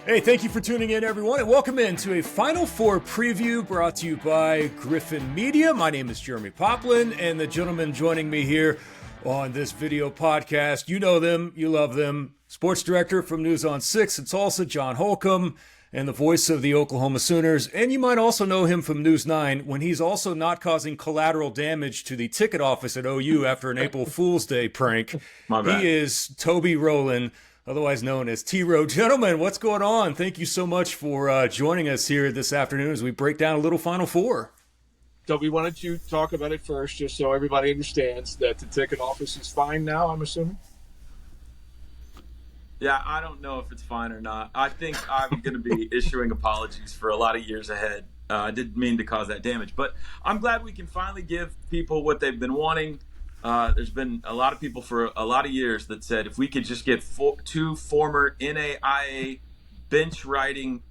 Hey, thank you for tuning in, everyone, and welcome into a Final Four preview brought to you by Griffin Media. My name is Jeremie Poplin, and the gentleman joining me here on this video podcast, you know them, you love them, sports director from News on 6 in Tulsa, John Holcomb, and the voice of the Oklahoma Sooners. And you might also know him from News 9 when he's also not causing collateral damage to the ticket office at OU after an April Fool's Day prank. My bad. He is Toby Rowland, otherwise known as T-Row. Gentlemen, what's going on? Thank you so much for joining us here this afternoon as we break down a little Final Four. Toby, why don't you talk about it first, just so everybody understands that the ticket office is fine now, I'm assuming? Yeah, I don't know if it's fine or not. I think I'm going to be issuing apologies for a lot of years ahead. I didn't mean to cause that damage, but I'm glad we can finally give people what they've been wanting. There's been a lot of people for a lot of years that said if we could just get two former NAIA bench riding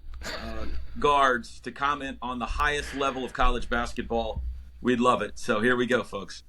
guards to comment on the highest level of college basketball, we'd love it. So here we go, folks.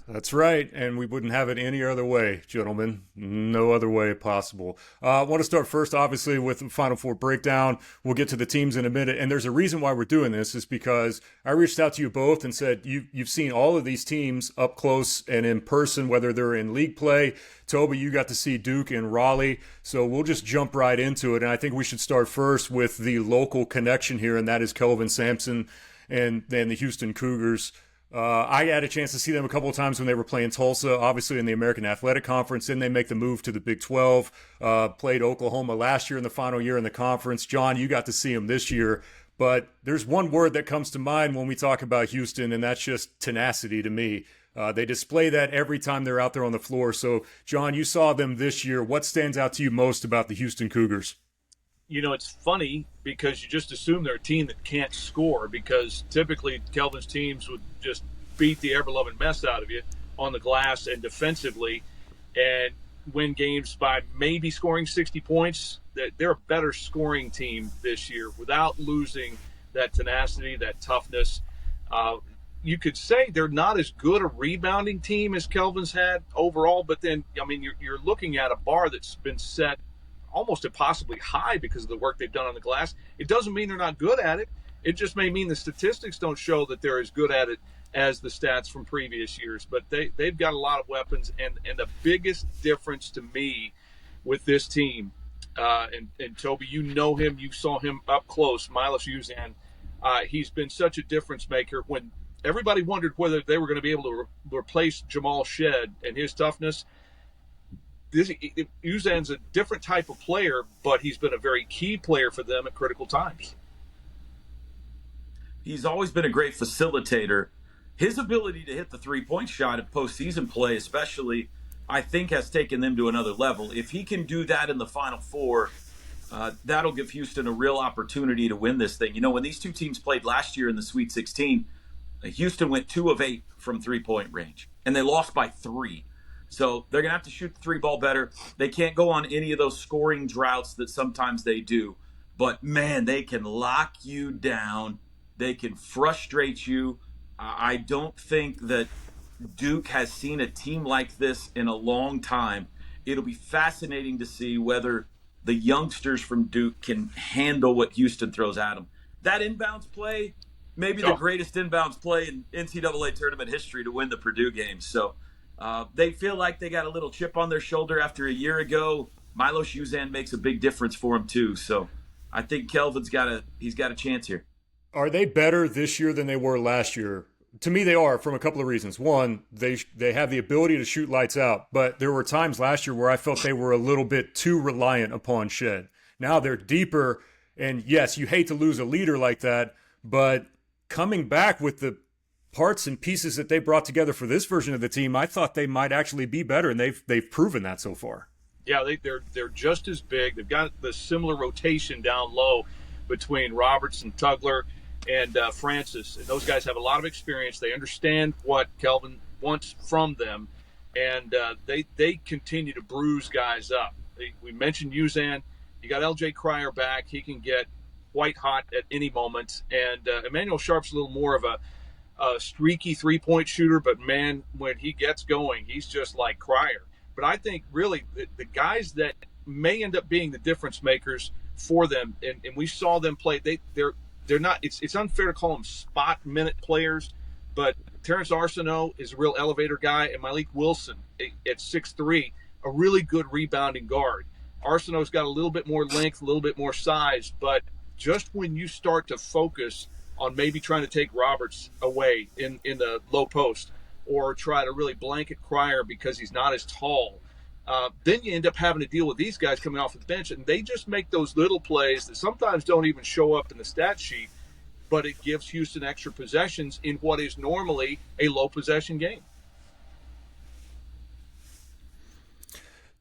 That's right, and we wouldn't have it any other way, gentlemen. No other way possible. I want to start first, obviously, with the Final Four breakdown. We'll get to the teams in a minute, and there's a reason why we're doing this is because I reached out to you both and said you've seen all of these teams up close and in person, whether they're in league play. Toby, you got to see Duke and Raleigh, so we'll just jump right into it, and I think we should start first with the local connection here, and that is Kelvin Sampson and then the Houston Cougars. I had a chance to see them a couple of times when they were playing Tulsa, obviously in the American Athletic Conference. Then they make the move to the Big 12, played Oklahoma last year in the final year in the conference. John, you got to see them this year. But there's one word that comes to mind when we talk about Houston, and that's just tenacity to me. They display that every time they're out there on the floor. So, John, you saw them this year. What stands out to you most about the Houston Cougars? You know, it's funny because you just assume they're a team that can't score because typically Kelvin's teams would just beat the ever-loving mess out of you on the glass and defensively and win games by maybe scoring 60 points. They're a better scoring team this year without losing that tenacity, that toughness. You could say they're not as good a rebounding team as Kelvin's had overall, but then, I mean, you're looking at a bar that's been set almost impossibly high because of the work they've done on the glass. It doesn't mean they're not good at it. It just may mean the statistics don't show that they're as good at it as the stats from previous years. But they've got a lot of weapons. And the biggest difference to me with this team, and Toby, you know him, you saw him up close, Milos Uzan. He's been such a difference maker. When everybody wondered whether they were going to be able to replace Jamal Shed and his toughness, Uzan's a different type of player, but he's been a very key player for them at critical times. He's always been a great facilitator. His ability to hit the three-point shot in postseason play especially, I think, has taken them to another level. If he can do that in the Final Four, that'll give Houston a real opportunity to win this thing. You know, when these two teams played last year in the Sweet 16, Houston went 2 of 8 from three-point range, and they lost by 3. So they're going to have to shoot the three ball better. They can't go on any of those scoring droughts that sometimes they do. But, man, they can lock you down. They can frustrate you. I don't think that Duke has seen a team like this in a long time. It'll be fascinating to see whether the youngsters from Duke can handle what Houston throws at them. That inbounds play, maybe the greatest inbounds play in NCAA tournament history to win the Purdue game. So, they feel like they got a little chip on their shoulder after a year ago. Milos Uzan makes a big difference for him too. So I think Kelvin's got a chance here. Are they better this year than they were last year? To me, they are from a couple of reasons. One, they have the ability to shoot lights out, but there were times last year where I felt they were a little bit too reliant upon Shed. Now they're deeper, and yes, you hate to lose a leader like that, but coming back with the parts and pieces that they brought together for this version of the team, I thought they might actually be better, and they've proven that so far. Yeah, they're just as big. They've got the similar rotation down low between Roberts and Tugler and Francis. And those guys have a lot of experience. They understand what Kelvin wants from them, and they continue to bruise guys up. We mentioned Uzan. You got L.J. Cryer back. He can get white hot at any moment. And Emmanuel Sharp's a little more of a streaky three-point shooter, but, man, when he gets going, he's just like Cryer. But I think really the guys that may end up being the difference makers for them. And we saw them play. They're not. It's unfair to call them spot minute players, but Terrence Arsenault is a real elevator guy, and Malik Wilson at 6'3", a really good rebounding guard. Arsenault's got a little bit more length, a little bit more size, but just when you start to focus on maybe trying to take Roberts away in the low post, or try to really blanket Cryer because he's not as tall, then you end up having to deal with these guys coming off the bench, and they just make those little plays that sometimes don't even show up in the stat sheet, but it gives Houston extra possessions in what is normally a low possession game.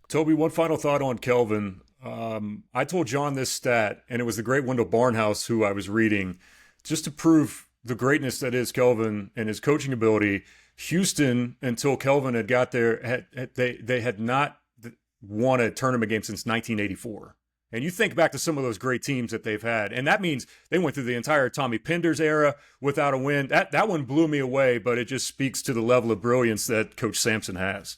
Toby, one final thought on Kelvin. I told John this stat, and it was the great Wendell Barnhouse who I was reading, just to prove the greatness that is Kelvin and his coaching ability. Houston, until Kelvin had got there, they had not won a tournament game since 1984. And you think back to some of those great teams that they've had, and that means they went through the entire Tommy Penders era without a win. That one blew me away, but it just speaks to the level of brilliance that Coach Sampson has.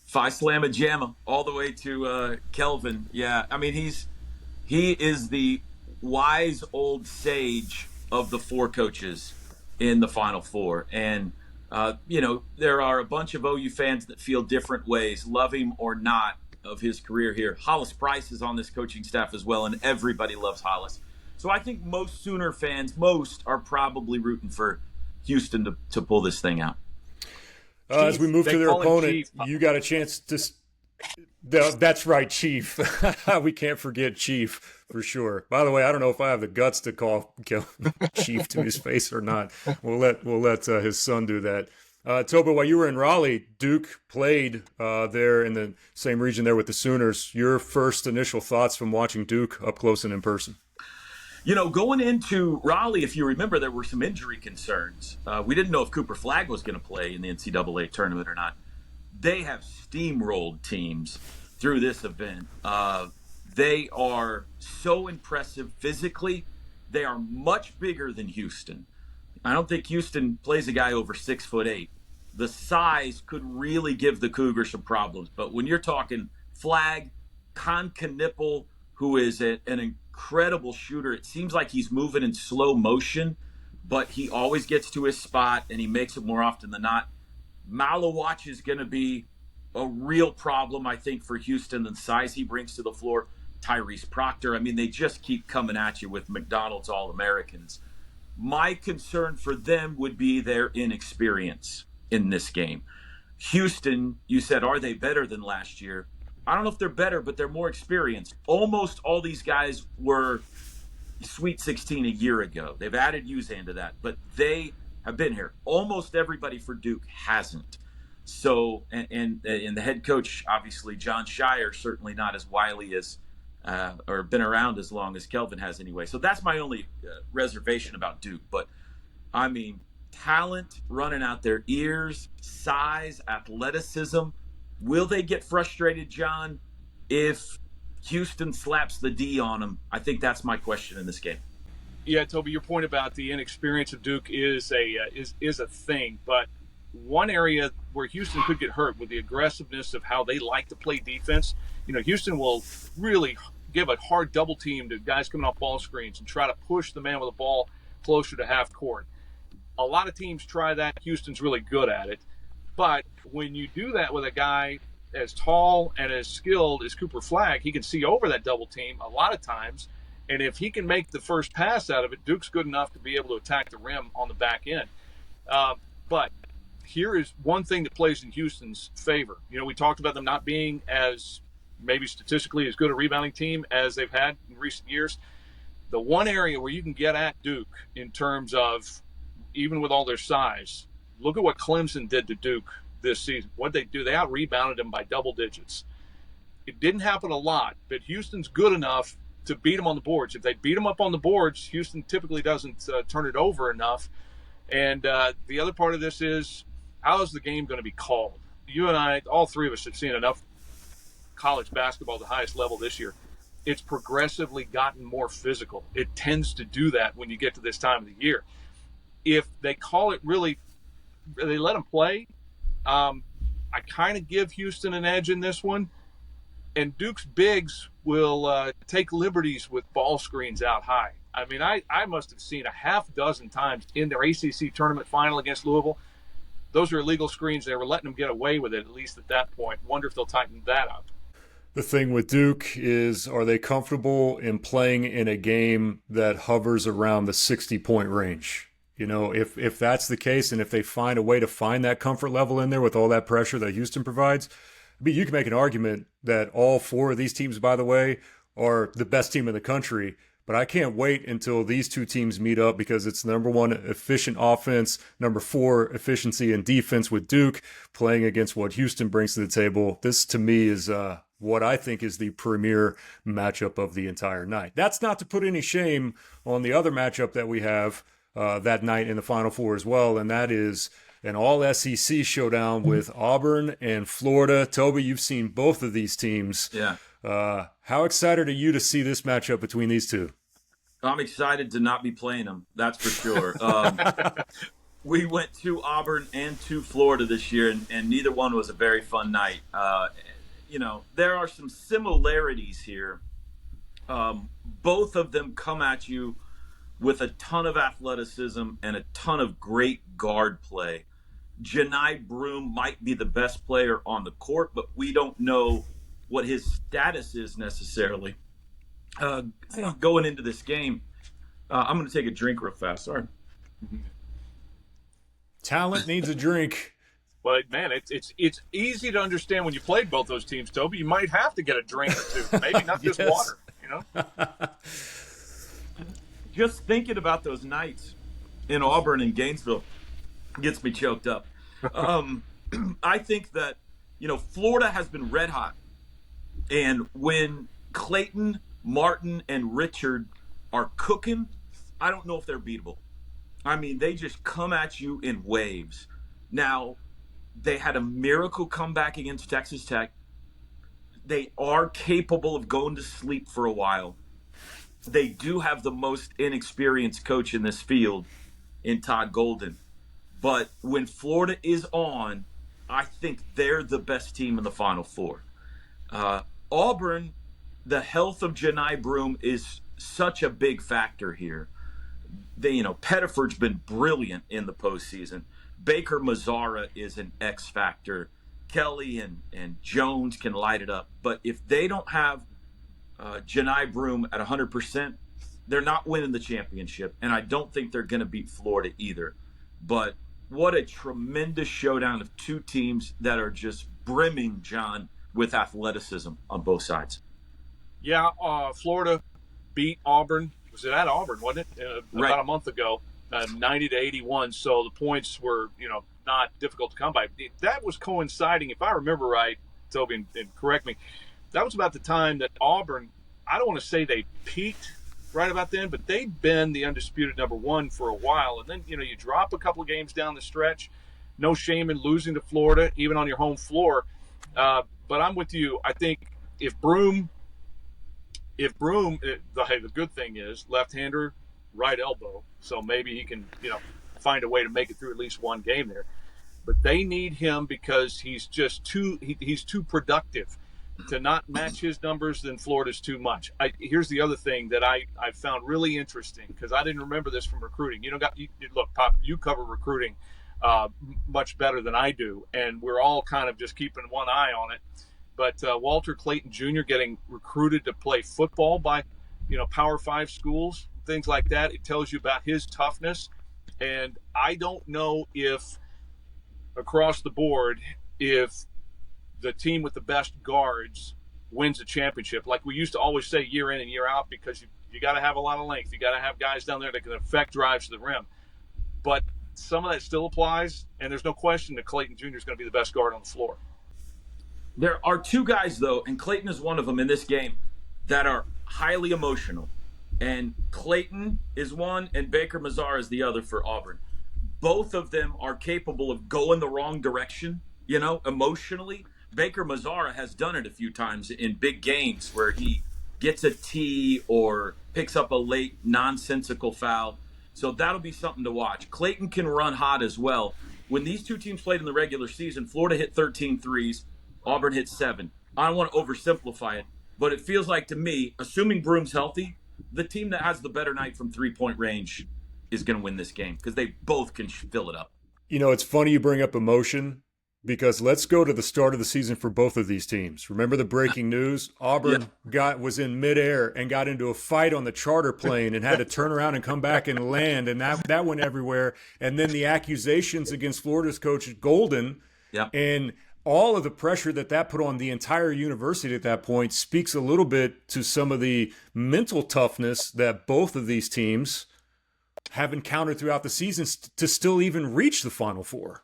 Phi Slamma Jamma all the way to Kelvin. Yeah, I mean, he is the wise old sage of the four coaches in the Final Four. And, there are a bunch of OU fans that feel different ways, love him or not, of his career here. Hollis Price is on this coaching staff as well, and everybody loves Hollis. So I think most Sooner fans, are probably rooting for Houston to pull this thing out. As we move to their opponent, you got a chance to That's right, Chief. We can't forget Chief for sure. By the way, I don't know if I have the guts to call Chief to his face or not. We'll let his son do that. Toby, while you were in Raleigh, Duke played there in the same region there with the Sooners. Your first initial thoughts from watching Duke up close and in person? Going into Raleigh, if you remember, there were some injury concerns. We didn't know if Cooper Flagg was going to play in the NCAA tournament or not. They have steamrolled teams through this event. They are so impressive physically. They are much bigger than Houston. I don't think Houston plays a guy over 6'8". The size could really give the Cougars some problems. But when you're talking Flagg, Nipple, who is an incredible shooter, it seems like he's moving in slow motion, but he always gets to his spot and he makes it more often than not. Malawach is going to be a real problem, I think, for Houston, the size he brings to the floor. Tyrese Proctor, I mean, they just keep coming at you with McDonald's All-Americans. My concern for them would be their inexperience in this game. Houston, you said, are they better than last year? I don't know if they're better, but they're more experienced. Almost all these guys were Sweet 16 a year ago. They've added Uzan to that, but they have been here. Almost everybody for Duke hasn't. So, and the head coach, obviously, John Shire, certainly not as wily as or been around as long as Kelvin has anyway. So that's my only reservation about Duke. But, I mean, talent running out their ears, size, athleticism. Will they get frustrated, John, if Houston slaps the D on them? I think that's my question in this game. Yeah, Toby, your point about the inexperience of Duke is a thing. But one area where Houston could get hurt with the aggressiveness of how they like to play defense, Houston will really give a hard double team to guys coming off ball screens and try to push the man with the ball closer to half court. A lot of teams try that. Houston's really good at it. But when you do that with a guy as tall and as skilled as Cooper Flagg, he can see over that double team a lot of times. And if he can make the first pass out of it, Duke's good enough to be able to attack the rim on the back end. But here is one thing that plays in Houston's favor. We talked about them not being as maybe statistically as good a rebounding team as they've had in recent years. The one area where you can get at Duke in terms of, even with all their size, look at what Clemson did to Duke this season. What they do, they out-rebounded them by double digits. It didn't happen a lot, but Houston's good enough to beat them on the boards. If they beat them up on the boards, Houston typically doesn't turn it over enough. And the other part of this is, how is the game going to be called? You and I, all three of us, have seen enough college basketball at the highest level this year. It's progressively gotten more physical. It tends to do that when you get to this time of the year. If they call it really, they let them play, I kind of give Houston an edge in this one. and Duke's bigs will take liberties with ball screens out high. I mean, I must have seen a half dozen times in their ACC tournament final against Louisville. Those are illegal screens. They were letting them get away with it, at least at that point. Wonder if they'll tighten that up. The thing with Duke is, are they comfortable in playing in a game that hovers around the 60-point range? You know, if that's the case, and if they find a way to find that comfort level in there with all that pressure that Houston provides, I mean, you can make an argument that all four of these teams, by the way, are the best team in the country. But I can't wait until these two teams meet up, because it's number one, efficient offense, number four, efficiency and defense with Duke playing against what Houston brings to the table. This, to me, is what I think is the premier matchup of the entire night. That's not to put any shame on the other matchup that we have that night in the Final Four as well, and that is an all-SEC showdown with Auburn and Florida. Toby, you've seen both of these teams. Yeah. How excited are you to see this matchup between these two? I'm excited to not be playing them, that's for sure. We went to Auburn and to Florida this year, and neither one was a very fun night. You know, there are some similarities here. Both of them come at you with a ton of athleticism and a ton of great guard play. Janai Broome might be the best player on the court, but we don't know what his status is necessarily going into this game. I'm going to take a drink real fast. Sorry. Talent needs a drink. Well, man, it's easy to understand when you played both those teams, Toby. You might have to get a drink or two, maybe not just Yes. water. You know. Just thinking about those nights in Auburn and Gainesville gets me choked up. I think that, you know, Florida has been red hot. And when Clayton, Martin, and Richard are cooking, I don't know if they're beatable. I mean, they just come at you in waves. Now, they had a miracle comeback against Texas Tech. They are capable of going to sleep for a while. They do have the most inexperienced coach in this field in Todd Golden. But when Florida is on, I think they're the best team in the Final Four. Auburn, the health of Janai Broome is such a big factor here. Pettiford's been brilliant in the postseason. Baker Mazzara is an X factor. Kelly and Jones can light it up. But if they don't have Janai Broome at 100%, they're not winning the championship. And I don't think they're going to beat Florida either. But what a tremendous showdown of two teams that are just brimming, John, with athleticism on both sides. Yeah, Florida beat Auburn. Was it at Auburn, wasn't it? Right. About a month ago, 90-81. So the points were, not difficult to come by. That was coinciding, if I remember right, Toby, and correct me, that was about the time that Auburn, I don't want to say they peaked right about then, but they'd been the undisputed number one for a while. And then, you drop a couple of games down the stretch. No shame in losing to Florida, even on your home floor. But I'm with you. I think if Broome, the good thing is left-hander, right elbow, so maybe he can, find a way to make it through at least one game there. But they need him because he's just he's too productive. To not match his numbers, then Florida's too much. Here's the other thing that I found really interesting, because I didn't remember this from recruiting. Look, Pop, you cover recruiting much better than I do, and we're all kind of just keeping one eye on it. But Walter Clayton Jr. getting recruited to play football by, Power 5 schools, things like that, it tells you about his toughness. And I don't know if across the board, if the team with the best guards wins a championship, like we used to always say year in and year out, because you got to have a lot of length. You got to have guys down there that can affect drives to the rim. But some of that still applies, and there's no question that Clayton Jr. is going to be the best guard on the floor. There are two guys, though, and Clayton is one of them in this game, that are highly emotional. And Clayton is one, and Baker Mazzara is the other for Auburn. Both of them are capable of going the wrong direction, emotionally. Baker Mazzara has done it a few times in big games where he gets a tee or picks up a late nonsensical foul. So that'll be something to watch. Clayton can run hot as well. When these two teams played in the regular season, Florida hit 13 threes. Auburn hit 7. I don't want to oversimplify it, but it feels like to me, assuming Broom's healthy, the team that has the better night from 3-point range is going to win this game because they both can fill it up. It's funny you bring up emotion because let's go to the start of the season for both of these teams. Remember the breaking news? Auburn was in midair and got into a fight on the charter plane and had to turn around and come back and land, and that went everywhere. And then the accusations against Florida's coach Golden, and all of the pressure that put on the entire university at that point speaks a little bit to some of the mental toughness that both of these teams have encountered throughout the season to still even reach the Final Four.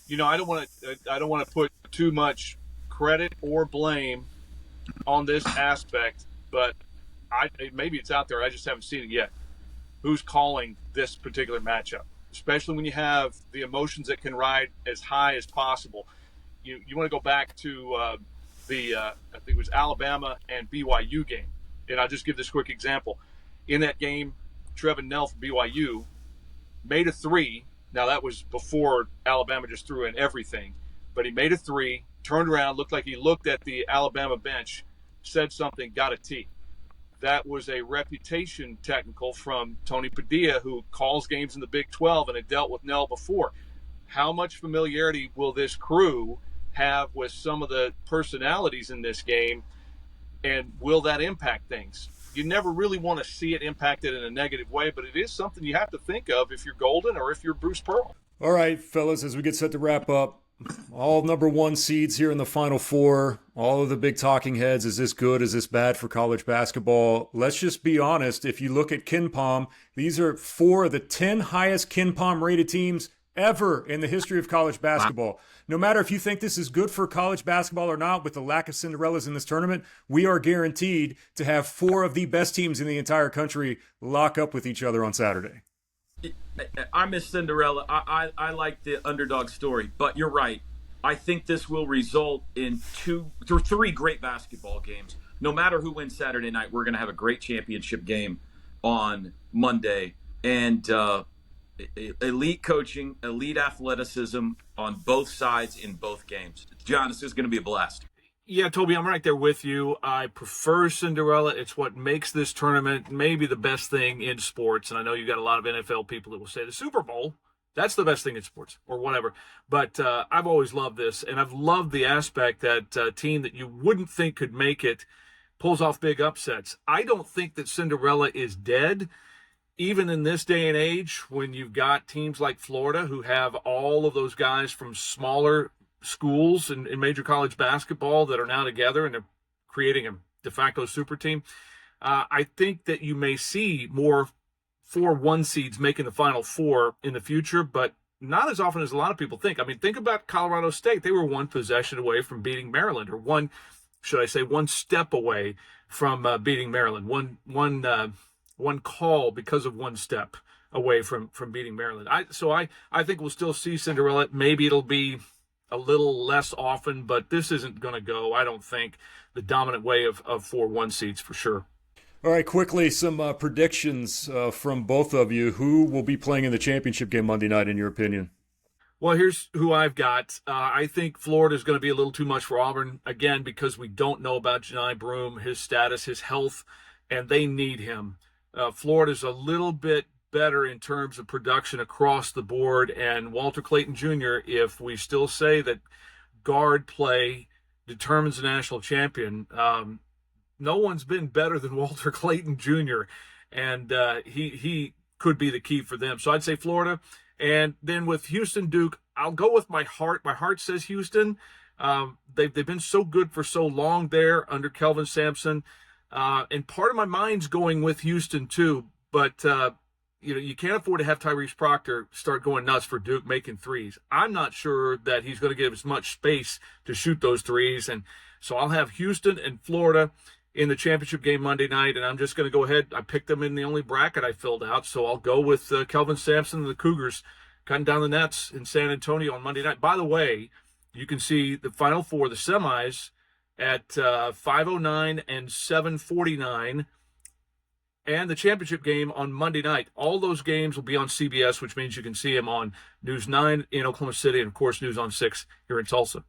I don't want to put too much credit or blame on this aspect, but maybe it's out there. I just haven't seen it yet. Who's calling this particular matchup, especially when you have the emotions that can ride as high as possible? You want to go back to I think it was Alabama and BYU game, and I'll just give this quick example. In that game, Trevin Knell from BYU made a three. Now, that was before Alabama just threw in everything. But he made a three, turned around, looked like he looked at the Alabama bench, said something, got a T. That was a reputation technical from Tony Padilla, who calls games in the Big 12 and had dealt with Knell before. How much familiarity will this crew have with some of the personalities in this game, and will that impact things? You never really want to see it impacted in a negative way, but it is something you have to think of if you're Golden or if you're Bruce Pearl. All right, fellas, as we get set to wrap up, all number 1 seeds here in the Final Four, all of the big talking heads, is this good, is this bad for college basketball? Let's just be honest. If you look at KenPom, these are 4 of the 10 highest KenPom rated teams ever in the history of college basketball. No matter if you think this is good for college basketball or not, with the lack of Cinderellas in this tournament, we are guaranteed to have 4 of the best teams in the entire country lock up with each other on Saturday. I miss Cinderella. I like the underdog story, but you're right. I think this will result in 2 or 3 great basketball games. No matter who wins Saturday night, we're going to have a great championship game on Monday. And elite coaching, elite athleticism on both sides in both games. John, this is going to be a blast. Yeah, Toby, I'm right there with you. I prefer Cinderella. It's what makes this tournament maybe the best thing in sports. And I know you got a lot of NFL people that will say the Super Bowl, that's the best thing in sports or whatever. But I've always loved this, and I've loved the aspect that a team that you wouldn't think could make it pulls off big upsets. I don't think that Cinderella is dead. Even in this day and age, when you've got teams like Florida who have all of those guys from smaller schools in major college basketball that are now together and they're creating a de facto super team, I think that you may see more 4-1 seeds making the Final Four in the future, but not as often as a lot of people think. I mean, think about Colorado State. They were 1 possession away from beating Maryland, or one step away from beating Maryland. One call because of 1 step away from beating Maryland. I think we'll still see Cinderella. Maybe it'll be a little less often, but this isn't going to go, I don't think, the dominant way of 4-1 seeds for sure. All right, quickly, some predictions from both of you. Who will be playing in the championship game Monday night, in your opinion? Well, here's who I've got. I think Florida is going to be a little too much for Auburn, again, because we don't know about Johni Broome, his status, his health, and they need him. Florida's a little bit better in terms of production across the board, and Walter Clayton Jr., if we still say that guard play determines the national champion, no one's been better than Walter Clayton Jr., and he could be the key for them. So I'd say Florida. And then with Houston Duke, I'll go with my heart. My heart says Houston. They've been so good for so long there under Kelvin Sampson. And part of my mind's going with Houston too, but you can't afford to have Tyrese Proctor start going nuts for Duke making threes. I'm not sure that he's going to give as much space to shoot those threes, and so I'll have Houston and Florida in the championship game Monday night, and I'm just going to go ahead. I picked them in the only bracket I filled out, so I'll go with Kelvin Sampson and the Cougars cutting down the nets in San Antonio on Monday night. By the way, you can see the Final Four, the semis, at 5:09 and 7:49, and the championship game on Monday night. All those games will be on CBS, which means you can see them on News 9 in Oklahoma City and, of course, News on 6 here in Tulsa.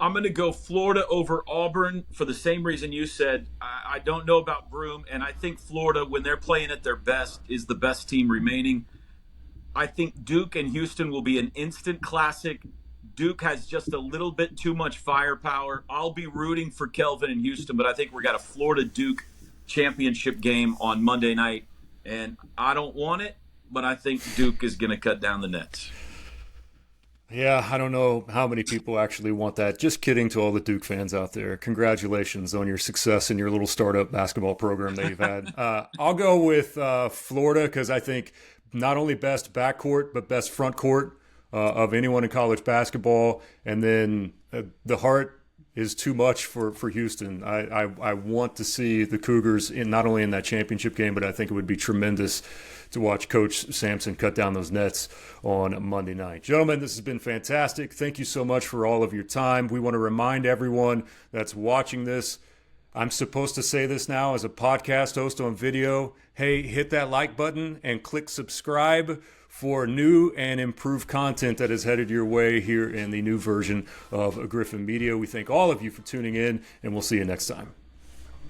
I'm going to go Florida over Auburn for the same reason you said. I don't know about Broome, and I think Florida, when they're playing at their best, is the best team remaining. I think Duke and Houston will be an instant classic. Duke has just a little bit too much firepower. I'll be rooting for Kelvin and Houston, but I think we got a Florida-Duke championship game on Monday night, and I don't want it, but I think Duke is going to cut down the nets. Yeah, I don't know how many people actually want that. Just kidding to all the Duke fans out there. Congratulations on your success in your little startup basketball program that you've had. I'll go with Florida because I think not only best backcourt, but best front court of anyone in college basketball. And then the heart is too much for Houston. I want to see the Cougars not only in that championship game, but I think it would be tremendous to watch Coach Sampson cut down those nets on Monday night. Gentlemen, this has been fantastic. Thank you so much for all of your time. We want to remind everyone that's watching this, I'm supposed to say this now as a podcast host on video. Hey, hit that like button and click subscribe for new and improved content that is headed your way here in the new version of Griffin Media. We thank all of you for tuning in, and we'll see you next time.